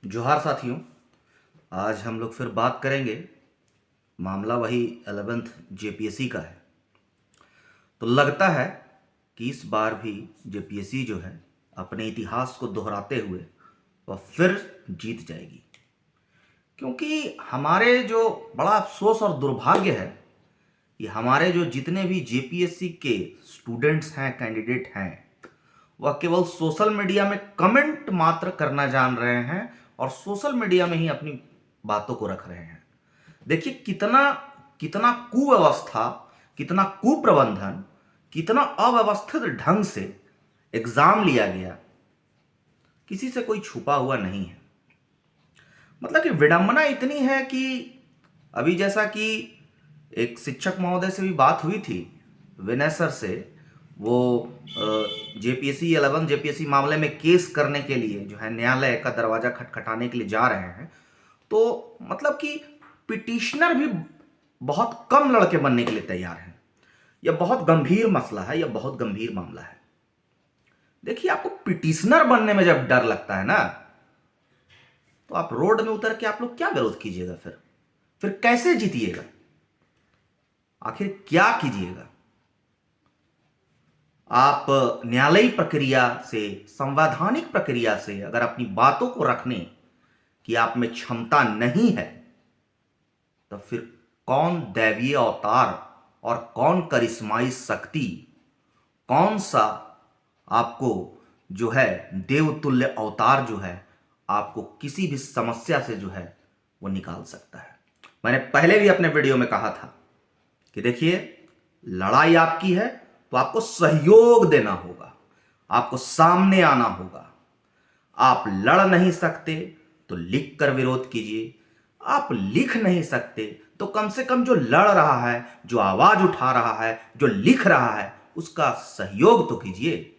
जोहार साथियों। आज हम लोग फिर बात करेंगे। मामला वही 11th जेपीएससी का है। तो लगता है कि इस बार भी जेपीएससी जो है अपने इतिहास को दोहराते हुए वह फिर जीत जाएगी, क्योंकि हमारे जो बड़ा अफसोस और दुर्भाग्य है कि हमारे जो जितने भी जेपीएससी के स्टूडेंट्स हैं, कैंडिडेट हैं, वह केवल सोशल मीडिया में कमेंट मात्र करना जान रहे हैं और सोशल मीडिया में ही अपनी बातों को रख रहे हैं। देखिए कितना कितना कुव्यवस्था, कितना कुप्रबंधन, कितना अव्यवस्थित ढंग से एग्जाम लिया गया, किसी से कोई छुपा हुआ नहीं है। मतलब कि विडंबना इतनी है कि अभी जैसा कि एक शिक्षक महोदय से भी बात हुई थी, विनय सर से, वो जेपीएससी 11 जेपीएससी मामले में केस करने के लिए जो है न्यायालय का दरवाजा खटखटाने के लिए जा रहे हैं। तो मतलब कि पिटिशनर भी बहुत कम लड़के बनने के लिए तैयार हैं। यह बहुत गंभीर मसला है, यह बहुत गंभीर मामला है। देखिए, आपको पिटिशनर बनने में जब डर लगता है ना, तो आप रोड में उतर के आप लोग क्या विरोध कीजिएगा? फिर कैसे जीतिएगा? आखिर क्या कीजिएगा? आप न्यायालयी प्रक्रिया से, संवैधानिक प्रक्रिया से अगर अपनी बातों को रखने की आप में क्षमता नहीं है, तो फिर कौन दैवीय अवतार और कौन करिश्माई शक्ति, कौन सा आपको जो है देवतुल्य अवतार जो है आपको किसी भी समस्या से जो है वो निकाल सकता है? मैंने पहले भी अपने वीडियो में कहा था कि देखिए, लड़ाई आपकी है तो आपको सहयोग देना होगा, आपको सामने आना होगा। आप लड़ नहीं सकते तो लिख कर विरोध कीजिए। आप लिख नहीं सकते तो कम से कम जो लड़ रहा है, जो आवाज उठा रहा है, जो लिख रहा है, उसका सहयोग तो कीजिए।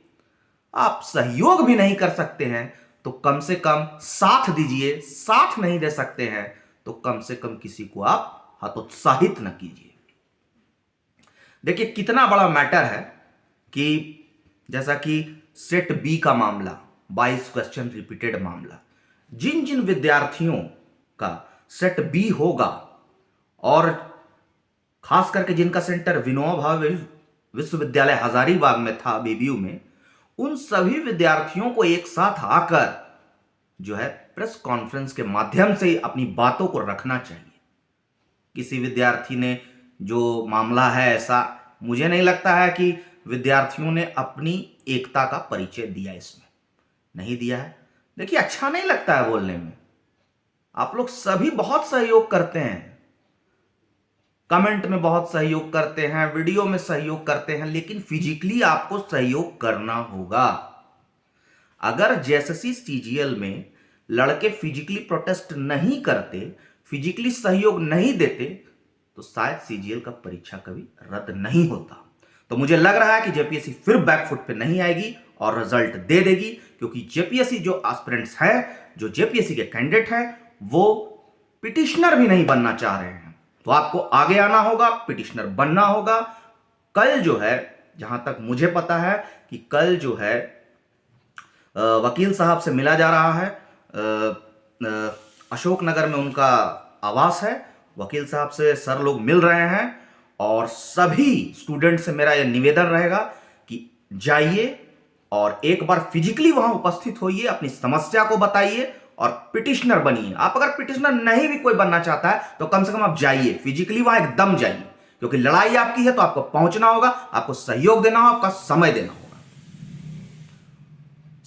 आप सहयोग भी नहीं कर सकते हैं तो कम से कम साथ दीजिए। साथ नहीं दे सकते हैं तो कम से कम किसी को आप हतोत्साहित न कीजिए। देखिए कितना बड़ा मैटर है कि जैसा कि सेट बी का मामला, 22 क्वेश्चन रिपीटेड मामला, जिन जिन विद्यार्थियों का सेट बी होगा और खास करके जिनका सेंटर विनोबा भावे विश्वविद्यालय हजारीबाग में था, बीबीयू में, उन सभी विद्यार्थियों को एक साथ आकर जो है प्रेस कॉन्फ्रेंस के माध्यम से अपनी बातों को रखना चाहिए। किसी विद्यार्थी ने जो मामला है ऐसा, मुझे नहीं लगता है कि विद्यार्थियों ने अपनी एकता का परिचय दिया, इसमें नहीं दिया है। देखिए अच्छा नहीं लगता है बोलने में। आप लोग सभी बहुत सहयोग करते हैं, कमेंट में बहुत सहयोग करते हैं, वीडियो में सहयोग करते हैं, लेकिन फिजिकली आपको सहयोग करना होगा। अगर जेएसएससी सीजीएल में लड़के फिजिकली प्रोटेस्ट नहीं करते, फिजिकली सहयोग नहीं देते, तो शायद सीजीएल का परीक्षा कभी रद्द नहीं होता। तो मुझे लग रहा है कि जेपीएससी फिर बैकफुट पे नहीं आएगी और रिजल्ट दे देगी, क्योंकि जेपीएससी जो एस्पिरेंट्स हैं, जो जेपीएससी के कैंडिडेट हैं, वो पिटिशनर भी नहीं बनना चाह रहे हैं। तो आपको आगे आना होगा, पिटिशनर बनना होगा। कल जो है, जहां तक मुझे पता है कि कल जो है वकील साहब से मिला जा रहा है। अशोकनगर में उनका आवास है। वकील साहब से सर लोग मिल रहे हैं और सभी स्टूडेंट से मेरा यह निवेदन रहेगा कि जाइए और एक बार फिजिकली वहां उपस्थित होइए, अपनी समस्या को बताइए और पिटिशनर बनिए। आप अगर पिटिशनर नहीं भी कोई बनना चाहता है तो कम से कम आप जाइए, फिजिकली वहां एकदम जाइए, क्योंकि लड़ाई आपकी है तो आपको पहुंचना होगा, आपको सहयोग देना होगा, आपका समय देना होगा।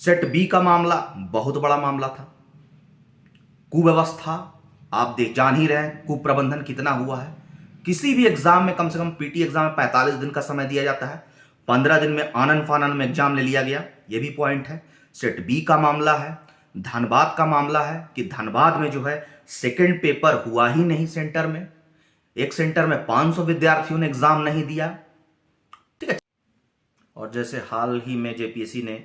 सेट बी का मामला बहुत बड़ा मामला था। कुव्यवस्था आप देख जान ही रहे हैं, कुप्रबंधन कितना हुआ है। किसी भी एग्जाम में कम से कम पीटी एग्जाम में 45 दिन का समय दिया जाता है, 15 दिन में आनन फानन में एग्जाम ले लिया गया, यह भी पॉइंट है। सेट बी का मामला है। धनबाद का मामला है कि धनबाद में जो है सेकंड पेपर हुआ ही नहीं सेंटर में। एक सेंटर में 500 विद्यार्थियों ने एग्जाम नहीं दिया। ठीक है। और जैसे हाल ही में जेपीएससी ने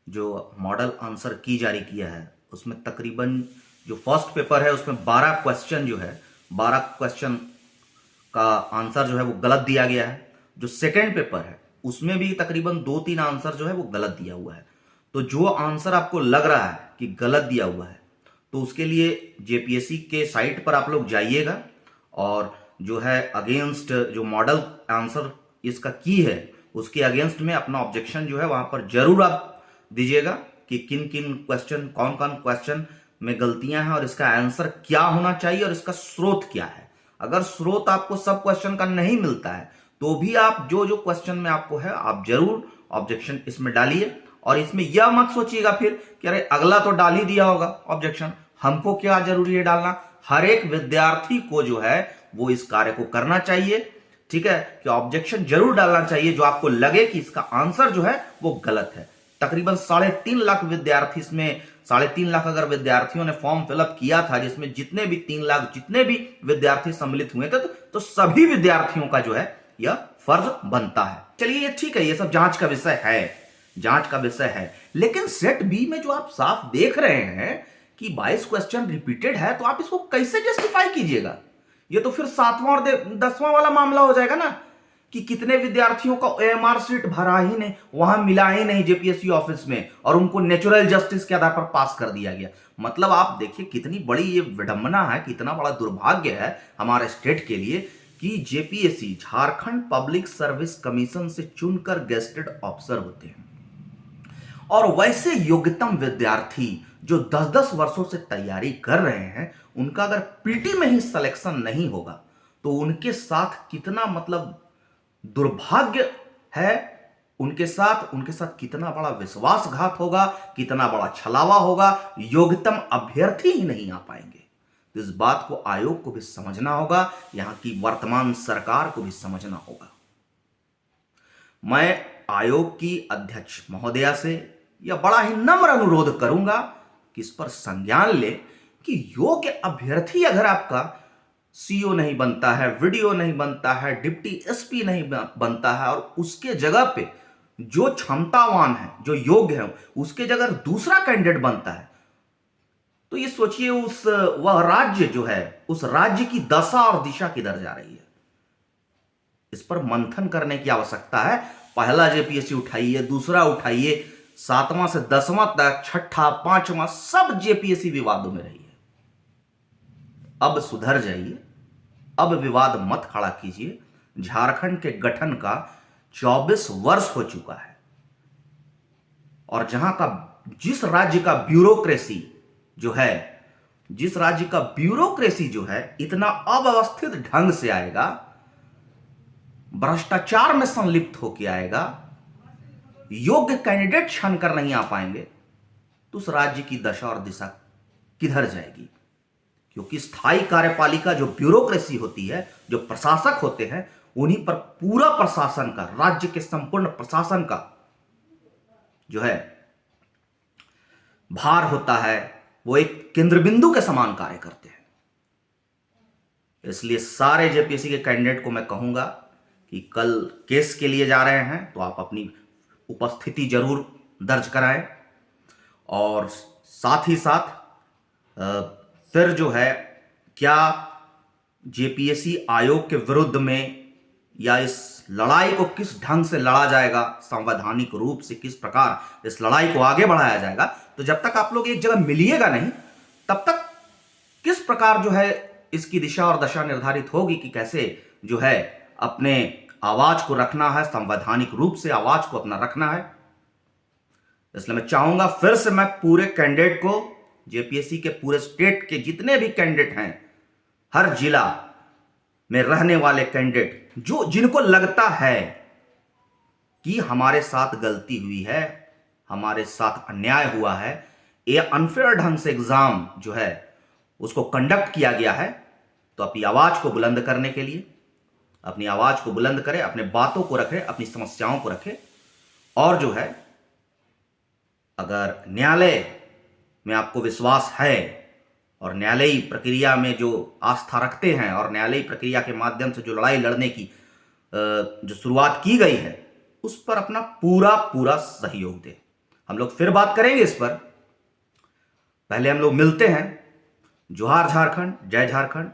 जो मॉडल आंसर की जारी किया है, उसमें तकरीबन जो फर्स्ट पेपर है उसमें 12 क्वेश्चन जो है, 12 क्वेश्चन का आंसर जो है वो गलत दिया गया है। जो सेकंड पेपर है उसमें भी तकरीबन 2-3 आंसर जो है वो गलत दिया हुआ है। तो जो आंसर आपको लग रहा है कि गलत दिया हुआ है, तो उसके लिए जेपीएससी के साइट पर आप लोग जाइएगा और जो है अगेंस्ट जो मॉडल आंसर इसका की है उसके अगेंस्ट में अपना ऑब्जेक्शन जो है वहां पर जरूर आप दीजिएगा कि किन किन क्वेश्चन, कौन कौन क्वेश्चन में गलतियां हैं और इसका आंसर क्या होना चाहिए और इसका स्रोत क्या है। अगर स्रोत आपको सब क्वेश्चन का नहीं मिलता है तो भी आप जो जो क्वेश्चन में आपको है आप जरूर ऑब्जेक्शन इसमें डालिए। और इसमें यह मत सोचिएगा फिर कि अरे अगला तो डाल ही दिया होगा ऑब्जेक्शन, हमको क्या जरूरी है डालना। हर एक विद्यार्थी को जो है वो इस कार्य को करना चाहिए, ठीक है, कि ऑब्जेक्शन जरूर डालना चाहिए जो आपको लगे कि इसका आंसर जो है वो गलत है। तकरीबन 3.5 लाख विद्यार्थी, इसमें 3.5 लाख अगर विद्यार्थियों ने फॉर्म फिलअप किया था, जिसमें जितने भी 3 लाख जितने भी विद्यार्थी सम्मिलित हुए थे तो सभी विद्यार्थियों का जो है यह फर्ज बनता है। चलिए ये ठीक है, ये सब जांच का विषय है, जांच का विषय है। लेकिन सेट बी में जो आप साफ देख रहे हैं कि 22 क्वेश्चन रिपीटेड है, तो आप इसको कैसे जस्टिफाई कीजिएगा? ये तो फिर 7वां और 10वां वाला मामला हो जाएगा ना कि कितने विद्यार्थियों का ओएमआर सीट भरा ही नहीं, वहां मिला ही नहीं जेपीएससी ऑफिस में और उनको नेचुरल जस्टिस के आधार पर पास कर दिया गया। मतलब आप देखिए कितनी बड़ी ये विडंबना है, कितना बड़ा दुर्भाग्य है हमारे स्टेट के लिए कि JPSC Jharkhand public service commission से चुनकर गेस्टेड ऑफिसर होते हैं और वैसे योग्यतम विद्यार्थी जो 10-10 वर्षों से तैयारी कर रहे हैं, उनका अगर पीटी में ही सिलेक्शन नहीं होगा तो उनके साथ कितना मतलब दुर्भाग्य है, उनके साथ कितना बड़ा विश्वासघात होगा, कितना बड़ा छलावा होगा, योग्यतम अभ्यर्थी ही नहीं आ पाएंगे। तो इस बात को आयोग को भी समझना होगा, यहां की वर्तमान सरकार को भी समझना होगा। मैं आयोग की अध्यक्ष महोदया से यह बड़ा ही नम्र अनुरोध करूंगा कि इस पर संज्ञान ले कि योग्य अभ्यर्थी अगर आपका सीओ नहीं बनता है, वीडियो नहीं बनता है, डिप्टी एसपी नहीं बनता है और उसके जगह पे जो क्षमतावान है, जो योग्य है, उसके जगह दूसरा कैंडिडेट बनता है, तो ये सोचिए वह राज्य जो है, उस राज्य की दशा और दिशा किधर जा रही है। इस पर मंथन करने की आवश्यकता है। पहला जेपीएससी उठाइए, दूसरा उठाइए, 7वां से 10वां तक, 6ठा 5वां, सब जेपीएससी विवादों में रही है। अब सुधर जाइए, अब विवाद मत खड़ा कीजिए। झारखंड के गठन का 24 वर्ष हो चुका है और जिस राज्य का ब्यूरोक्रेसी जो है इतना अव्यवस्थित ढंग से आएगा, भ्रष्टाचार में संलिप्त होकर आएगा, योग्य कैंडिडेट छान कर नहीं आ पाएंगे, तो उस राज्य की दशा और दिशा किधर जाएगी? क्योंकि स्थायी कार्यपालिका जो ब्यूरोक्रेसी होती है, जो प्रशासक होते हैं, उन्हीं पर पूरा प्रशासन का, राज्य के संपूर्ण प्रशासन का जो है भार होता है, वो एक केंद्र बिंदु के समान कार्य करते हैं। इसलिए सारे जेपीएससी के कैंडिडेट को मैं कहूंगा कि कल केस के लिए जा रहे हैं तो आप अपनी उपस्थिति जरूर दर्ज कराएं और साथ ही साथ फिर जो है क्या जेपीएससी आयोग के विरुद्ध में या इस लड़ाई को किस ढंग से लड़ा जाएगा, संवैधानिक रूप से किस प्रकार इस लड़ाई को आगे बढ़ाया जाएगा, तो जब तक आप लोग एक जगह मिलिएगा नहीं तब तक किस प्रकार जो है इसकी दिशा और दशा निर्धारित होगी कि कैसे जो है अपने आवाज को रखना है, संवैधानिक रूप से आवाज को अपना रखना है। इसलिए मैं चाहूंगा फिर से मैं पूरे कैंडिडेट को, जेपीएससी के पूरे स्टेट के जितने भी कैंडिडेट हैं, हर जिला में रहने वाले कैंडिडेट जिनको लगता है कि हमारे साथ गलती हुई है, हमारे साथ अन्याय हुआ है, ये अनफेयर ढंग से एग्जाम जो है उसको कंडक्ट किया गया है, तो अपनी आवाज को बुलंद करने के लिए अपनी आवाज को बुलंद करें, अपने बातों को रखें, अपनी समस्याओं को रखें और जो है अगर न्यायालय में आपको विश्वास है और न्यायालयी प्रक्रिया में जो आस्था रखते हैं और न्यायालयी प्रक्रिया के माध्यम से जो लड़ाई लड़ने की जो शुरुआत की गई है उस पर अपना पूरा सहयोग दें। हम लोग फिर बात करेंगे इस पर, पहले हम लोग मिलते हैं। जोहार झारखंड, जय झारखंड।